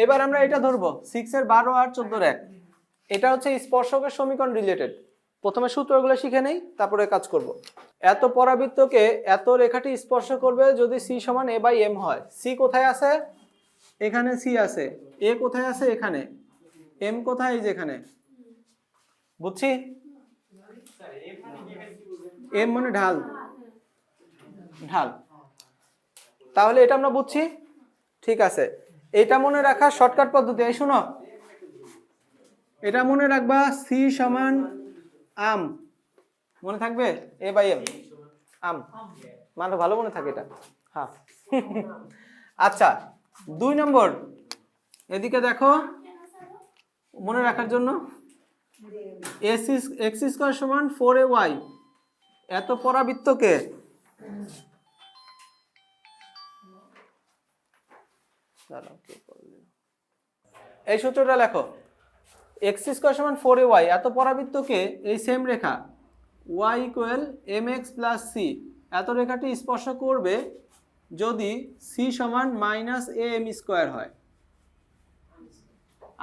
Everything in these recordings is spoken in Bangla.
এবার আমরা এটা ধরবো 6 এর 12 আর 14 এর 1। এটা হচ্ছে স্পর্শকের সমীকরণ রিলেটেড। প্রথমে সূত্রগুলো শিখে নেই, তারপরে কাজ করব। এত পরাবৃত্তকে এত রেখাটি স্পর্শ করবে যদি c সমান a বাই m হয়। c কোথায় আছে? এখানে c আছে। a কোথায় আছে? এখানে। m কোথায়? এই যে এখানে। বুঝছি? m মানে ঢাল। ঢাল। তাহলে এটা আমরা বুঝছি। ঠিক আছে, এটা মনে রাখা শর্টকাট পদ্ধতি। এই শুনো, এটা মনে রাখবা c সমান আম। মনে থাকবে? a বাই m আম। মানে ভালো মনে থাকে এটা। হ্যাঁ। আচ্ছা, 2 নম্বর, এদিকে দেখো মনে রাখার জন্য x স্কয়ার সমান 4ay এত পরাবৃত্তকে এই সূত্রটা লেখো। x স্কয়ার সমান 4ay এত পরাবৃত্তকে এই সেম রেখা y equal mx plus c এত রেখাটি স্পর্শ করবে যদি c সমান মাইনাস am স্কয়ার হয়।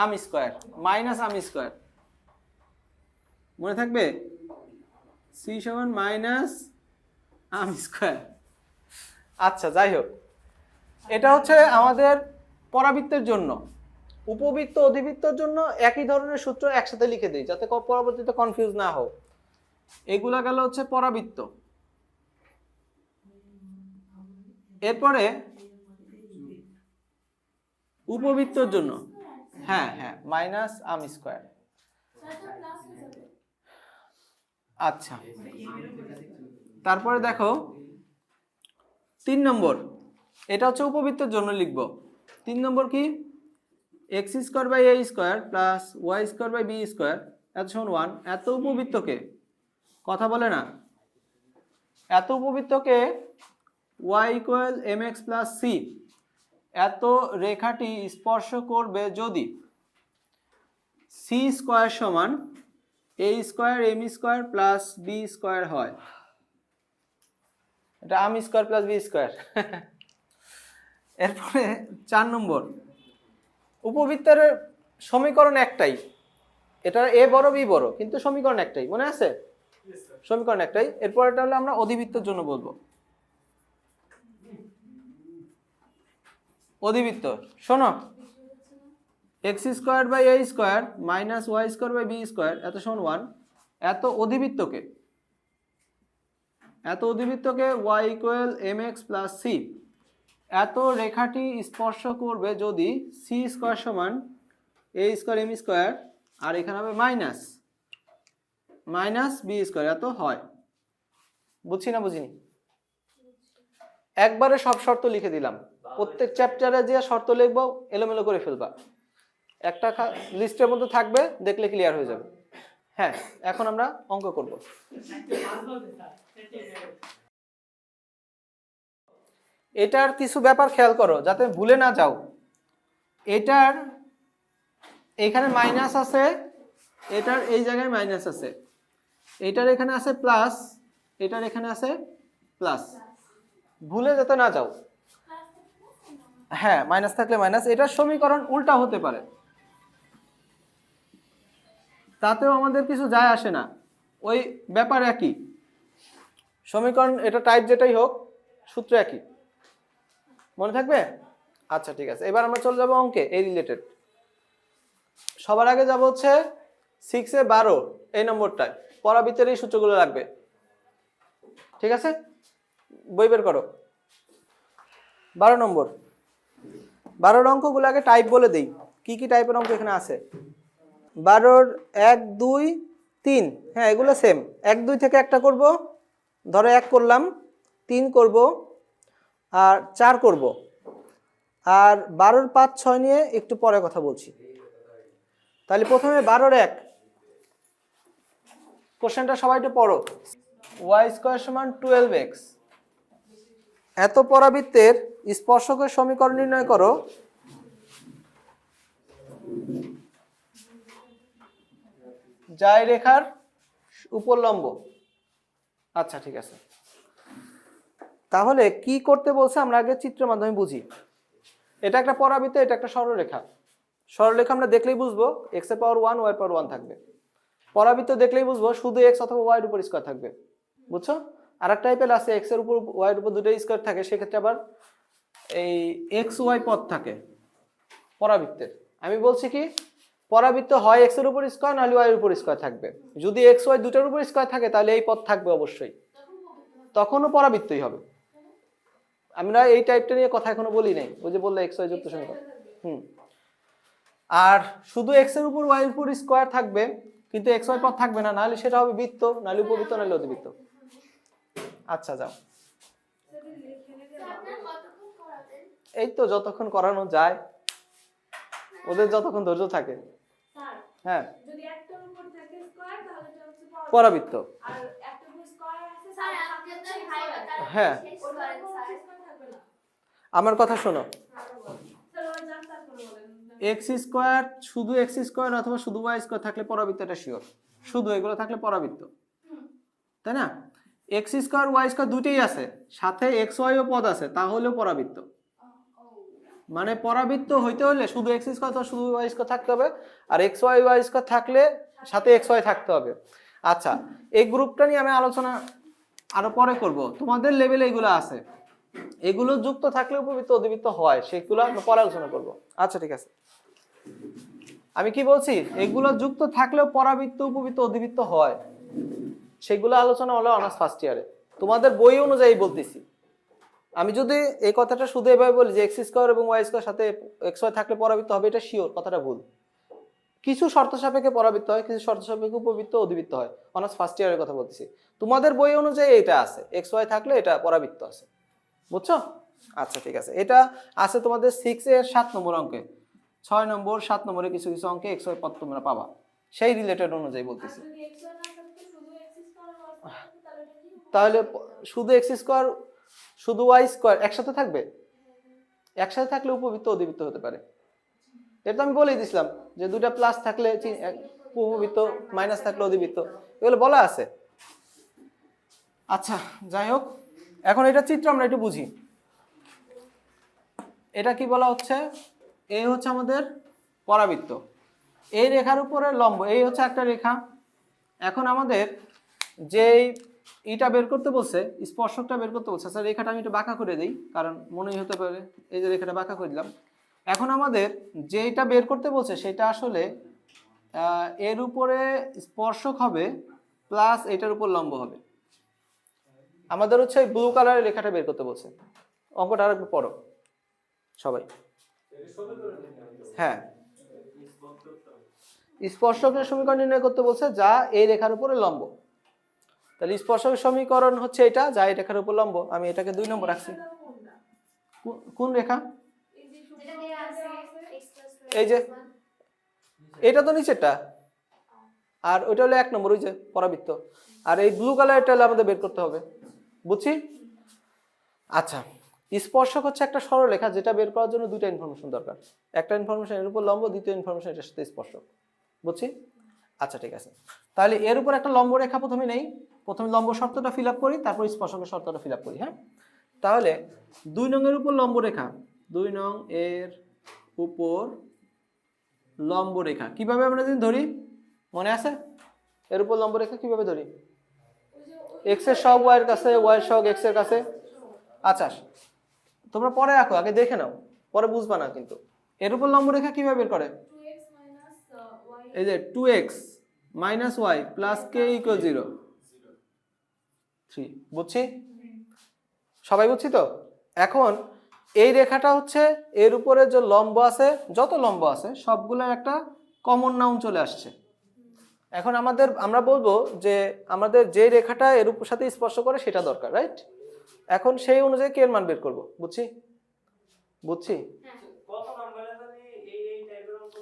আম স্কয়ার মাইনাস আম স্কয়ার মনে থাকবে? c সমান মাইনাস আম স্কয়ার। আচ্ছা, যাই হোক, এটা হচ্ছে আমাদের পরাবৃত্তের জন্য। উপবৃত্ত অধিবৃত্তের জন্য একই ধরনের সূত্র একসাথে লিখে দিই যাতে পরবর্তীতে কনফিউজ না হও। এগুলা গেল হচ্ছে পরাবৃত্ত। এরপরে উপবৃত্তের জন্য হ্যাঁ হ্যাঁ মাইনাস আম স্কয়ার। আচ্ছা, তারপরে দেখো 3 নম্বর, এটা হচ্ছে উপবৃত্তের জন্য লিখব। 3 নম্বর কি? x square by a square plus y square by b square এত সমান 1 এত উপবৃত্তকে, কথা বলে না, এত উপবৃত্তকে y equal mx plus c এত রেখাটি স্পর্শ করবে যদি c স্কয়ার সমান a square m square plus b square হয়। এটা M square plus b square. এরপরে 4 নম্বর, উপবৃত্তের সমীকরণ একটাই, এটা a বড় b বড়, কিন্তু সমীকরণ একটাই, মনে আছে? সমীকরণ একটাই। এরপর এটা হলো আমরা অধিবৃত্তের জন্য বলবো। অধিবৃত্ত শোনো, x square by a square minus y square by b square এত সমান 1 এত অধিবৃত্তকে y equal mx plus c এত রেখাটি স্পর্শ করবে যদি c স্কয়ার সমান a স্কয়ার m স্কয়ার আর এখানে হবে মাইনাস b স্কয়ার এত হয়। বুঝছি না বুঝিনি? একবারে সব শর্ত লিখে দিলাম। প্রত্যেক চ্যাপ্টারে যে শর্ত লিখবো এলোমেলো করে ফেলবা, একটা লিস্টের মধ্যে থাকবে, দেখলে ক্লিয়ার হয়ে যাবে। হ্যাঁ, এখন আমরা অঙ্ক করব। এটার কিছু ব্যাপার খেয়াল করো যাতে ভুলে না যাও। এটার এখানে মাইনাস আছে, এটার এই জায়গায় মাইনাস আছে, এটার এখানে আছে প্লাস, এটার এখানে আছে প্লাস, ভুলে যেতে না যাও। হ্যাঁ, মাইনাস থাকলে মাইনাস, এটার সমীকরণ উল্টা হতে পারে, তাতেও আমাদের কিছু যায় আসে না, ওই ব্যাপার একই। সমীকরণ এটা টাইপ যেটাই হোক, সূত্র একই, মনে থাকবে? আচ্ছা ঠিক আছে, এবার আমরা চলে যাব অঙ্কে এই রিলেটেড। সবার আগে যাব হচ্ছে 6 এ 12 এই নম্বরটায়, পরাবৃত্তের এই সূত্রগুলো লাগবে। ঠিক আছে, বই বের করো। 12 নম্বর, 12 অঙ্কগুলো আগে টাইপ বলে দেই, কি কি টাইপের অঙ্ক এখানে আছে। 12 1 2 3, হ্যাঁ এগুলো সেম। 1 2 থেকে একটা করব, ধরো 1 করলাম, 3 করব, আর 4 করব, আর 12 5 6 নিয়ে একটু পরে কথা বলছি। তাহলে প্রথমে 12 1 কোশ্চেনটা সবাই একটু পড়ো। y স্কয়ার সমান 12x এত পরাবৃত্তের স্পর্শকের সমীকরণ নির্ণয় করো যাই রেখার উপর লম্ব। আচ্ছা ঠিক আছে, তাহলে কি করতে বলছে আমরা আগে চিত্রের মাধ্যমে বুঝি। এটা একটা পরাবৃত্ত, এটা একটা সরলরেখা। সরলরেখা আমরা দেখলেই বুঝবো x এর পাওয়ার 1 y এর পাওয়ার 1 থাকবে। পরাবৃত্ত দেখলেই বুঝবো শুধু x অথবা y এর উপর স্কয়ার থাকবে, বুঝছো? আরেক টাইপের আছে x এর উপর y এর উপর দুটোই স্কয়ার থাকে, সেক্ষেত্রে আবার এই x y পদ থাকে পরাবৃত্তের। আমি বলছি কি পরাবৃত্ত হয় x এর উপর স্কয়ার নাহলে y এর উপর স্কয়ার থাকবে। যদি x y দুটোর উপর স্কয়ার থাকে তাহলে এই পদ থাকবে অবশ্যই, তখনও পরাবৃত্তই হবে। আমরা এই টাইপটা নিয়ে কথা এখনো বলি নাই, ওই যে বললে x y যুক্ত সমীকরণ। আর শুধু x এর উপর y এর উপর স্কয়ার থাকবে কিন্তু x y পদ থাকবে না, নাহলে সেটা হবে বৃত্ত, নাহলে উপবৃত্ত, নাহলে অধিবৃত্ত। আচ্ছা যাও, এই তো যতক্ষণ করানো যায়, ওদের যতক্ষণ ধৈর্য থাকে। হ্যাঁ যদি একটার উপর থাকে স্কয়ার তাহলে এটা হচ্ছে পরাবৃত্ত, আর একটার উপর স্কয়ার আছে স্যার আপনি আপনার হাই বাতা। হ্যাঁ আমার কথা শোনো, x স্কয়ার শুধু x স্কয়ার অথবা শুধু y স্কয়ার থাকলে পরাবৃত্ত, এটা শিওর। শুধু এগুলো থাকলে পরাবৃত্ত, তাই না? x স্কয়ার y স্কয়ার দুটেই আছে, সাথে x y ও পদ আছে, তাহলেও পরাবৃত্ত। মানে পরাবৃত্ত হইতে হলে শুধু x স্কয়ার অথবা শুধু y স্কয়ার থাকতে হবে, আর x y y স্কয়ার থাকলে সাথে x y থাকতে হবে। আচ্ছা এই গ্রুপটা নিয়ে আমি আলোচনা আরো পরে করব, তোমাদের লেভেলে এগুলো আছে, এগুলো যুক্ত থাকলে উপবৃত্ত অধিবৃত্ত হয়, সেগুলো আমরা পরে আলোচনা করব। আচ্ছা ঠিক আছে, আমি কি বলছি এগুলো যুক্ত থাকলেও পরাবৃত্ত উপবৃত্ত অধিবৃত্ত হয়, সেগুলো আলোচনা হলো অনার্স ফার্স্ট ইয়ারে, তোমাদের বই অনুযায়ী বলতেছি। আমি যদি এই কথাটা শুধু এভাবে বলি যে এক্স স্কয়ার এবং ওয়াই স্কয়ার সাথে এক্স ওয়াই থাকলে পরাবৃত্ত হবে, এটা শিওর, কথাটা ভুল। কিছু শর্ত সাপেক্ষে পরাবৃত্ত হয়, কিছু শর্ত সাপেক্ষে উপবৃত্ত অধিবৃত্ত হয়, অনার্স ফার্স্ট ইয়ারের কথা বলতেছি। তোমাদের বই অনুযায়ী এটা আছে, এক্স ওয়াই থাকলে এটা পরাবৃত্ত আছে, বুঝছো? আচ্ছা ঠিক আছে, এটা আছে তোমাদের 6 এর 7 নম্বর অঙ্কে, 6 নম্বর 7 নম্বরে কিছু কিছু অঙ্কে এক্স ওয়াই পদ তোমরা পাবা, সেই রিলেটেড অনুযায়ী বলতেছি। তাহলে শুধু এক্স স্কয়ার শুধু ওয়াই স্কয়ার একসাথে থাকবে, একসাথে থাকলে উপবৃত্ত অধিবৃত্ত হতে পারে। এটা তো আমি বলেই দিছিলাম যে দুটো প্লাস থাকলে উপবৃত্ত, মাইনাস থাকলে অধিবৃত্ত, এগুলো বলা আছে। আচ্ছা যাই হোক, এখন এটা চিত্র আমরা একটু বুঝি। এটা কি বলা হচ্ছে, এই হচ্ছে আমাদের পরাবৃত্ত, এই রেখার উপরে লম্ব, এই হচ্ছে একটা রেখা। এখন আমাদের যেই এটা বের করতে বলছে, স্পর্শকটা বের করতে বলছে, স্যার রেখাটা আমি একটু বাঁকা করে দিই কারণ মনেই হতে পারে, এই যে রেখাটা বাঁকা করে দিলাম। এখন আমাদের যেটা বের করতে বলছে সেটা আসলে এর উপরে স্পর্শক হবে প্লাস এটার উপর লম্ব হবে। আমাদের হচ্ছে ব্লু কালারের রেখাটা বের করতে বলছে, অঙ্কটা আর একটু পড়ো সবাই। হ্যাঁ স্পর্শকের সমীকরণ নির্ণয় করতে বলছে যা এই রেখার উপরে লম্ব, তাহলে স্পর্শকের সমীকরণ হচ্ছে এটা যা এই রেখার উপর লম্ব। আমি এটাকে 2 নম্বর রাখছি। কোন রেখা? এই যে এটা তো নিচেরটা, আর ওইটা হলো 1 নম্বর, ওই যে পরাবৃত্ত, আর এই ব্লু কালারটা হলো আমাদের বের করতে হবে, বুঝছি? আচ্ছা স্পর্শক হচ্ছে একটা সরলরেখা, যেটা বের করার জন্য দুইটা ইনফরমেশন দরকার, একটা ইনফরমেশন এর উপর লম্ব, দ্বিতীয় ইনফরমেশন এটার সাথে স্পর্শক, বুঝছি? আচ্ছা ঠিক আছে, তাহলে এর উপর একটা লম্ব রেখা প্রথমে নেই, প্রথমে লম্ব শর্তটা ফিল আপ করি, তারপর স্পর্শকের শর্তটা ফিল আপ করি। হ্যাঁ তাহলে 2 নং এর উপর লম্ব রেখা, 2 নং এর উপর লম্ব রেখা কিভাবে আমরা যদি ধরি, মনে আছে? এর উপর লম্ব রেখা কিভাবে ধরি? এক্স এর সহগ ওয়াই এর কাছে, ওয়াই এর সহগ এক্স এর কাছে। আচ্ছা তোমরা পরে আঁকো, আগে দেখে নাও, পরে বুঝবা না কিন্তু। এর উপর লম্ব রেখা কিভাবে বের করে? এই যে 2x minus Y plus K equal 0, 3, বুঝছি? সবাই বুঝছি তো? এখন এই রেখাটা হচ্ছে এর উপরে যে লম্ব আছে, যত লম্ব আছে সবগুলোর একটা কমন নাউন চলে আসছে। এখন আমরা বলবো যে আমাদের যে রেখাটা এর উপর সাথে স্পর্শ করে সেটা দরকার, রাইট? এখন সেই অনুযায়ী কে এর মান বের করব, বুঝছি? বুঝছি? কত নাম্বারে জানি এই টাইপের অঙ্ক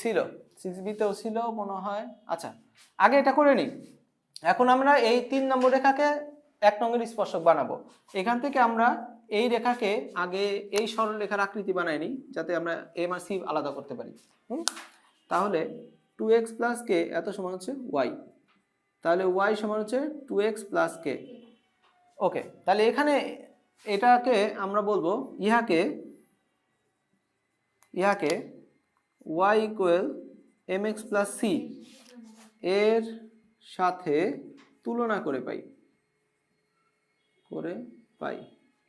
ছিল 6b তেও ছিল মনে হয়। আচ্ছা আগে এটা করে নিই। এখন আমরা এই 3 নম্বর রেখাকে 1 নং এর স্পর্শক বানাবো। এখান থেকে আমরা এই রেখাকে আগে এই সরল রেখার আকৃতি বানাই নিই, যাতে আমরা m আর c আলাদা করতে পারি। তাহলে 2x প্লাস k এত সমান হচ্ছে y, তাহলে y সমান হচ্ছে 2x প্লাস k। ওকে, তাহলে এখানে এটাকে আমরা বলবো ইহাকে y equal mx plus c এর সাথে তুলনা করে পাই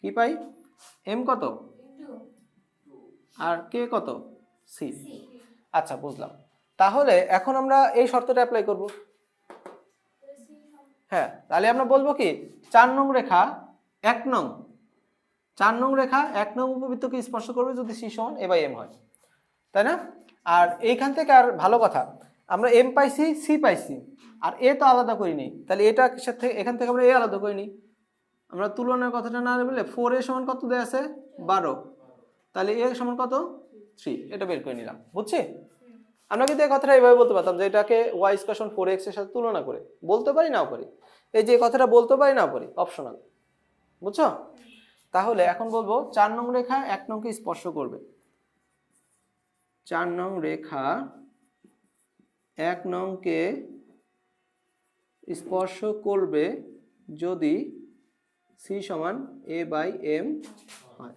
কি পাই m কত আর k কত c। আচ্ছা বুঝলাম। তাহলে এখন আমরা এই শর্তটা অ্যাপ্লাই করব। হ্যাঁ, তাহলে আমরা বলবো কি 4 নং রেখা 1 নং 4 নং রেখা 1 নং উপবৃত্তকে স্পর্শ করবে যদি c সমান a বাই m হয়, তাই না? আর এইখান থেকে আর ভালো কথা, আমরা m পাইছি c পাইছি আর a তো আলাদা করিনি, তাহলে এটা সাথে এখান থেকে আমরা a আলাদা করিনি। আমরা তুলনার কথাটা না বলে 4a সমান কত দেয়া আছে 12, তাহলে a সমান কত 3, এটা বের করে নিলাম। বুঝছি? আমরা কিন্তু এই কথাটা এইভাবে বলতে পারতাম যে এটাকে y স্কয়ার সমান 4x এর সাথে তুলনা করে বলতে পারি নাও পারি, এই যে কথাটা বলতে পারি নাও পারি, অপশনাল। বুঝছো? তাহলে এখন বলবো 4 নং রেখা 1 নংকে স্পর্শ করবে। 4 নং রেখা 1 নংকে স্পর্শ করবে যদি c সমান a বাই m হয়।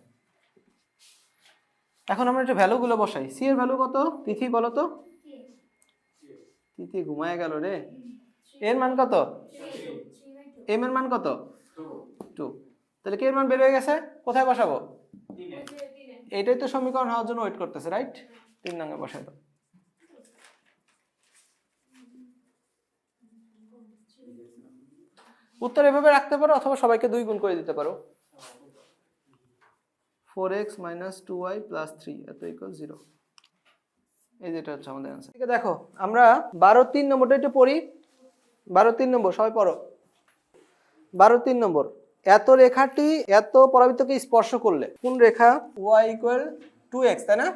এখন আমরা একটু ভ্যালুগুলো বসাই। c এর ভ্যালু কত তিথি বলো তো? তিথি ঘুমায় গেল রে। এর মান কত 3, m এর মান কত 2, তাহলে k এর মান বের হয়ে গেছে, কোথায় বসাবো 3 এ। এটাই তো সমীকরণ হওয়ার জন্য ওয়েট করতেছে, রাইট? 3 নং এ বসাই দাও। উত্তর এভাবে রাখতে পারো অথবা সবাইকে 2 গুণ করে দিতে পারো। 4x - 2y + 3 এত ইকুয়াল 0। এই যেটা হচ্ছে আমাদের आंसर। ঠিক আছে, দেখো আমরা 12-3 নম্বরটা একটু পড়ি। 12-3 নম্বর সবাই পড়ো। 12-3 নম্বর, এত রেখাটি এত পরাবৃত্তকে স্পর্শ করলে কোন রেখা y = 2x, তাই না?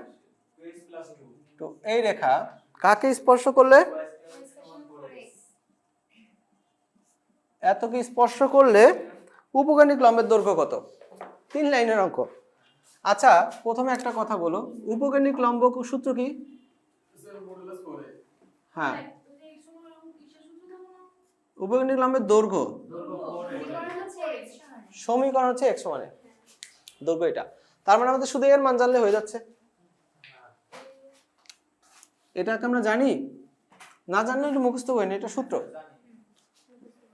2x + 2। তো এই রেখা কাকে স্পর্শ করলে এতকে স্পর্শ করলে উপকনিক লম্বের দৈর্ঘ্য কত? 3 লাইনের অঙ্ক। আচ্ছা প্রথমে একটা কথা বলো, উপকনিক লম্ব সূত্র কি? হ্যাঁ, উপকনিক লম্বের দৈর্ঘ্য সমীকরণ হচ্ছে x সমান দৈর্ঘ্য, এটা তার মানে আমাদের শুধু এর মান জানলে হয়ে যাচ্ছে। এটাকে আমরা জানি, না জানলে একটু মুখস্থ করে নি, এটা সূত্র।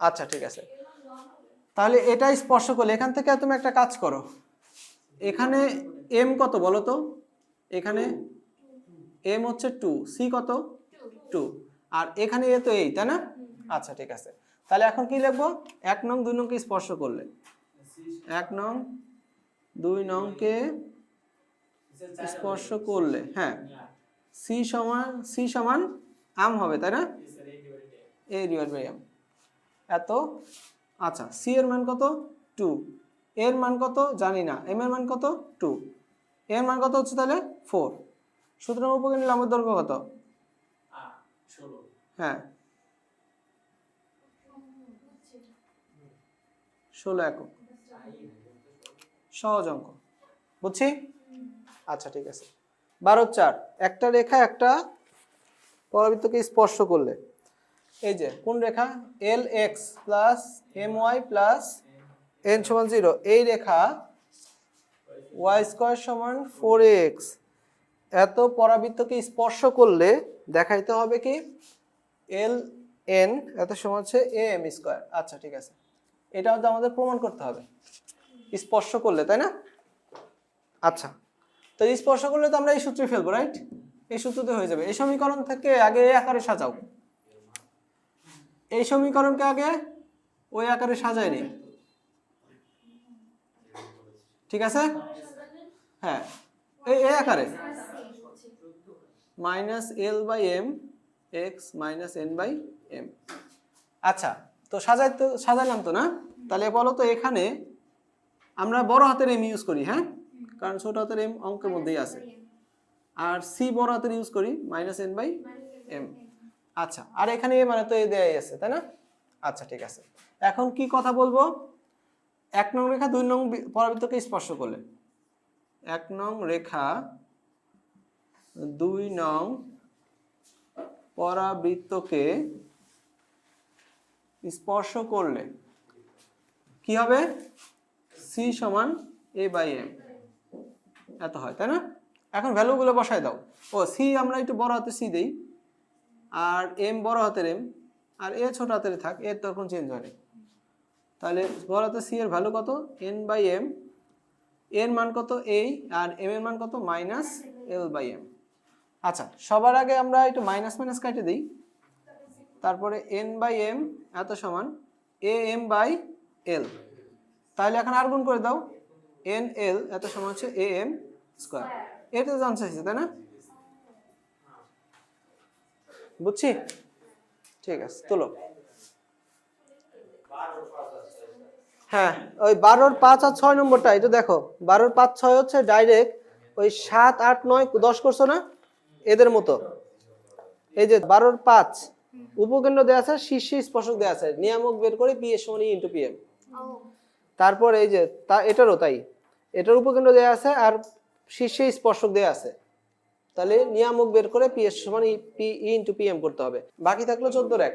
আচ্ছা ঠিক আছে, তাহলে এটা স্পর্শ করলে এখান থেকে তুমি একটা কাজ করো, এখানে m কত বলো তো? এখানে m হচ্ছে 2, c কত 2, আর এখানে এ তো এই, তাই না? আচ্ছা ঠিক আছে, তাহলে এখন কি লিখবো? 1 নং 2 নংকে স্পর্শ করলে 1 নং 2 নংকে স্পর্শ করলে, হ্যাঁ c সমান m হবে, তাই না? a/m এত। আচ্ছা c এর মান কত 2, এর মান কত জানি না, m এর মান কত 2, এর মান কত হচ্ছে তাহলে 4। সুতরাং উপকনিক লম্বের দৈর্ঘ্য কত 16। হ্যাঁ 16 একক, সহজ অঙ্ক। বুঝছি? আচ্ছা ঠিক আছে। 12-4, একটা রেখা একটা পরাবৃত্তকে স্পর্শ করলে, এই যে কোন রেখা lx + my + n = 0, এই রেখা y² = 4x এত পরাবৃত্তকে স্পর্শ করলে দেখাইতে হবে কি ln এত সমান হচ্ছে am²। আচ্ছা ঠিক আছে, এটা হচ্ছে আমাদের প্রমাণ করতে হবে স্পর্শ করলে, তাই না? আচ্ছা, তো স্পর্শ করলে তো আমরা এই সূত্রে ফেলবো, রাইট? এই সূত্রতে হয়ে যাবে। এই সমীকরণ থেকে আগে এই আকারে সাজাও, এই সমীকরণকে আগে ওই আকারে সাজাই নি, ঠিক আছে? হ্যাঁ এই আকারে -l/m x - n/m। আচ্ছা তো সাজাইলাম তো না? তাহলে বলো তো এখানে আমরা বড় হাতের m ইউজ করি, হ্যাঁ, কারণ ছোট হাতের m অঙ্কের মধ্যেই আছে, আর c বড় হাতের ইউজ করি -n/m। আচ্ছা, আর এখানে a মানে তো a দেয়াই আছে, তাই না? আচ্ছা ঠিক আছে, এখন কি কথা বলবো? 1 নং রেখা 2 নং পরাবৃত্তকে স্পর্শ করলে, 1 নং রেখা 2 নং পরাবৃত্তকে স্পর্শ করলে কি হবে? c সমান a/m এত হয়, তাই না? এখন ভ্যালুগুলো বসায় দাও। ও সি আমরা একটু বড় হাতে সি দেই, আর এম বড় হাতের এম, আর এ ছোট হাতের থাক, এর তখন চেঞ্জ হয়নি। তাহলে বড় হাতের সি এর ভ্যালু কত, এন বাই এম, এর মান কত এই, আর এম এর মান কত মাইনাস এল বাই এম। আচ্ছা সবার আগে আমরা একটু মাইনাস মাইনাস কাটে দিই, তারপরে এন বাই এম এত সমান এ এম বাই এল। তাহলে এখন আর গুণ করে দাও, এন এল এত সমান হচ্ছে এ এম স্কোয়ার। এটা তো আনসার হয়েছে তাই না? বুঝছি, ঠিক আছে তোলো। হ্যাঁ ওই 12, 5 আর 6 নম্বরটা এটা দেখো, 12, 5, 6 হচ্ছে ডাইরেক্ট ওই 7, 8, 9, 10 করছো না এদের মতো। এই যে 12, 5 উপকেন্দ্র দেওয়া আছে, শীর্ষে স্পর্শক দেওয়া আছে, নিয়ামক বের করে পি এর সমান ই ইন্টু পি এম। তারপর এই যে এটারও তাই, এটার উপকেন্দ্র দেওয়া আছে আর শীর্ষে স্পর্শক দেওয়া আছে, তাহলে নিয়ামক বের করে পি এর সমান P E into P M করতে হবে। বাকি থাকলো 14 এর 1।